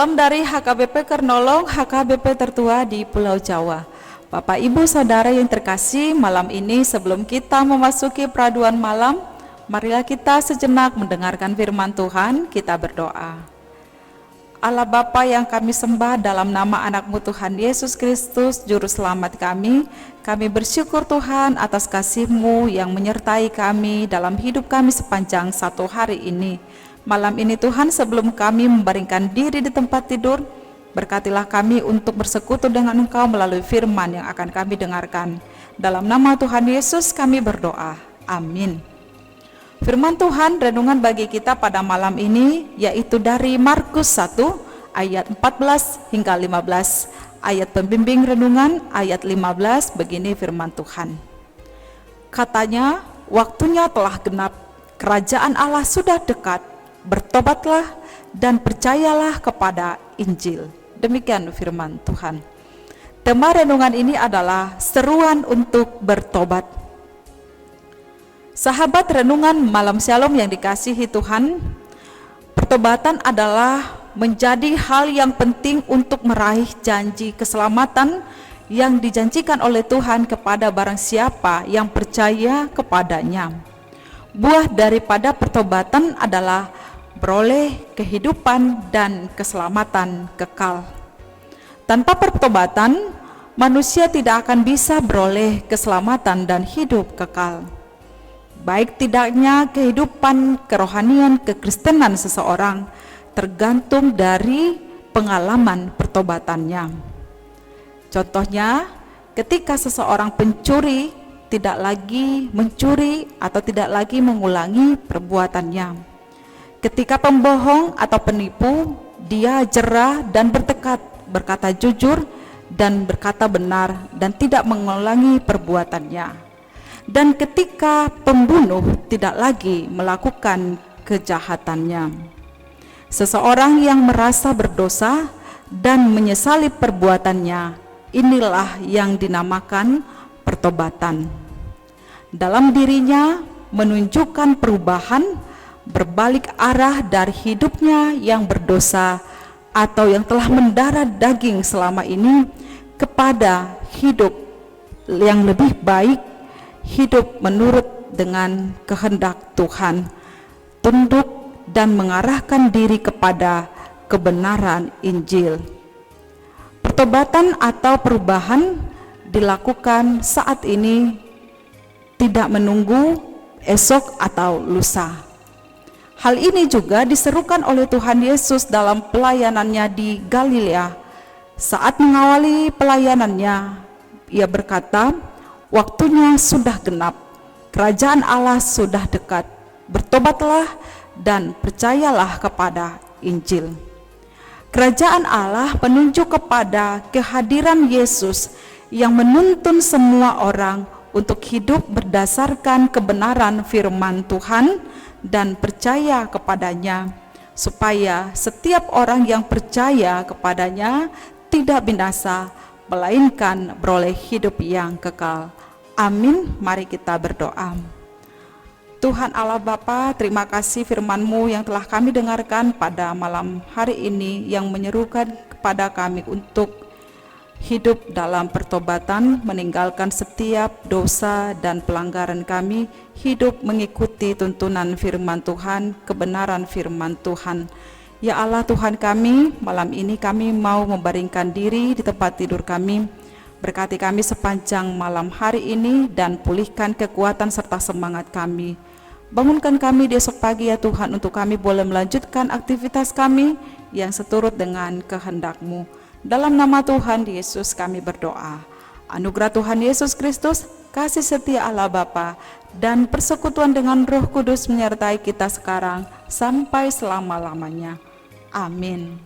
Salam dari HKBP Kernolong, HKBP tertua di Pulau Jawa. Bapak Ibu Saudara yang terkasih, malam ini sebelum kita memasuki peraduan malam, marilah kita sejenak mendengarkan firman Tuhan, kita berdoa. Allah Bapa yang kami sembah, dalam nama anak-Mu Tuhan Yesus Kristus, Juru Selamat kami bersyukur Tuhan atas kasih-Mu yang menyertai kami dalam hidup kami sepanjang satu hari ini. Malam ini Tuhan, sebelum kami membaringkan diri di tempat tidur, berkatilah kami untuk bersekutu dengan Engkau melalui firman yang akan kami dengarkan. Dalam nama Tuhan Yesus kami berdoa, amin. Firman Tuhan renungan bagi kita pada malam ini yaitu dari Markus 1 ayat 14 hingga 15. Ayat pembimbing renungan ayat 15, begini firman Tuhan. Katanya, waktunya telah genap, kerajaan Allah sudah dekat. Bertobatlah dan percayalah kepada Injil. Demikian firman Tuhan. Tema renungan ini adalah seruan untuk bertobat. Sahabat renungan malam Shalom yang dikasihi Tuhan, pertobatan adalah menjadi hal yang penting untuk meraih janji keselamatan yang dijanjikan oleh Tuhan kepada barang siapa yang percaya kepadanya. Buah daripada pertobatan adalah beroleh kehidupan dan keselamatan kekal. Tanpa pertobatan, manusia tidak akan bisa beroleh keselamatan dan hidup kekal. Baik tidaknya kehidupan kerohanian kekristenan seseorang tergantung dari pengalaman pertobatannya. Contohnya, ketika seseorang pencuri tidak lagi mencuri atau tidak lagi mengulangi perbuatannya. Ketika pembohong atau penipu, dia jera dan bertekad berkata jujur dan berkata benar dan tidak mengulangi perbuatannya. Dan ketika pembunuh tidak lagi melakukan kejahatannya. Seseorang yang merasa berdosa dan menyesali perbuatannya, inilah yang dinamakan pertobatan. Dalam dirinya menunjukkan perubahan, berbalik arah dari hidupnya yang berdosa atau yang telah mendarah daging selama ini kepada hidup yang lebih baik, hidup menurut dengan kehendak Tuhan, tunduk dan mengarahkan diri kepada kebenaran Injil. Pertobatan atau perubahan dilakukan saat ini, tidak menunggu esok atau lusa. Hal ini juga diserukan oleh Tuhan Yesus dalam pelayanannya di Galilea. Saat mengawali pelayanannya, ia berkata, waktunya sudah genap, kerajaan Allah sudah dekat, bertobatlah dan percayalah kepada Injil. Kerajaan Allah menunjuk kepada kehadiran Yesus yang menuntun semua orang untuk hidup berdasarkan kebenaran firman Tuhan dan percaya kepadanya, supaya setiap orang yang percaya kepadanya tidak binasa, melainkan beroleh hidup yang kekal. Amin. Mari kita berdoa. Tuhan Allah Bapa, terima kasih firman-Mu yang telah kami dengarkan pada malam hari ini, yang menyerukan kepada kami untuk hidup dalam pertobatan, meninggalkan setiap dosa dan pelanggaran kami, hidup mengikuti tuntunan firman Tuhan, kebenaran firman Tuhan. Ya Allah Tuhan kami, malam ini kami mau membaringkan diri di tempat tidur kami. Berkati kami sepanjang malam hari ini dan pulihkan kekuatan serta semangat kami. Bangunkan kami di esok pagi ya Tuhan, untuk kami boleh melanjutkan aktivitas kami yang seturut dengan kehendak-Mu. Dalam nama Tuhan Yesus kami berdoa. Anugerah Tuhan Yesus Kristus, kasih setia Allah Bapa, dan persekutuan dengan Roh Kudus menyertai kita sekarang sampai selama-lamanya. Amin.